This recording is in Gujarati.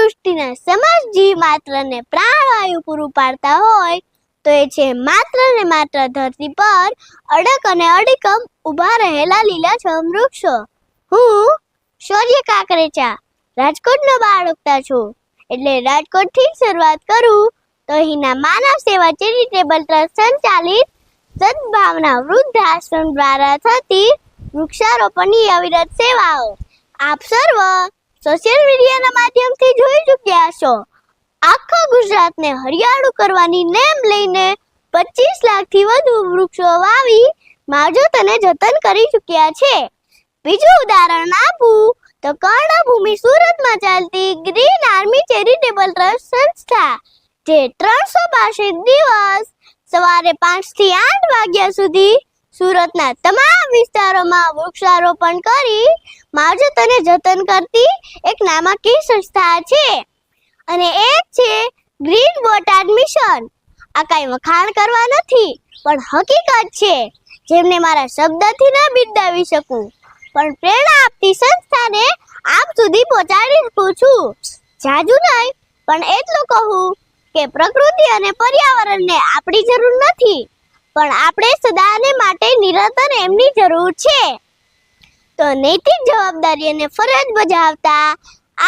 સૃષ્ટિના સમસ્ત જીવ માત્રને પ્રાણવાયુ પૂરું પાડતા હોય તો એ છે માત્ર ને માત્ર ધરતી પર અડક અને અડીકમ ઊભા રહેલા લીલાછમ વૃક્ષો. હું શૌર્ય કાકરેચા રાજકોટનો બાળકતા છું, એટલે રાજકોટથી શરૂઆત કરું તો અહીંના માનવ સેવા ચેરિટેબલ ટ્રસ્ટ સંચાલિત સદભાવના વૃદ્ધાશ્રમ દ્વારા થતી વૃક્ષારોપણની અવિરત સેવાઓ આપ સર્વ સોશિયલ મીડિયાના માધ્યમથી જોઈ ચૂક્યા છો. આખા ગુજરાતને હરિયાળું કરવાની નેમ લઈને 25 લાખથી વધુ વૃક્ષો વાવી માવજત અને જતન કરી ચૂક્યા છે. બીજું ઉદાહરણ આપું તો કર્ણભૂમિ સુરતમાં ચાલતી ગ્રીન આર્મી ચેરિટેબલ ટ્રસ્ટ સંસ્થા જે 365 દિવસ સવારે 5 થી 8 વાગ્યા સુધી સુરતના તમામ વિસ્તારોમાં વૃક્ષારોપણ કરી માવજત અને જતન કરતી એક નામાંકિત સંસ્થા છે. અને એક છે ગ્રીન બોટાદ મિશન. આ કાંઈ વખાણ કરવા નથી, પણ હકીકત છે જેમને મારા શબ્દથી ના બિરદાવી શકું, પણ પ્રેરણા આપતી સંસ્થાને આપ સુધી પહોંચાડી શકું છું. જાજુ નહીં, પણ એટલું કહું કે પ્રકૃતિ અને પર્યાવરણને આપણી જરૂર નથી, પણ આપણે સદાને માટે નિરંતર એમની જરૂર છે. તો નૈતિક જવાબદારી અને ફરજ બજાવતા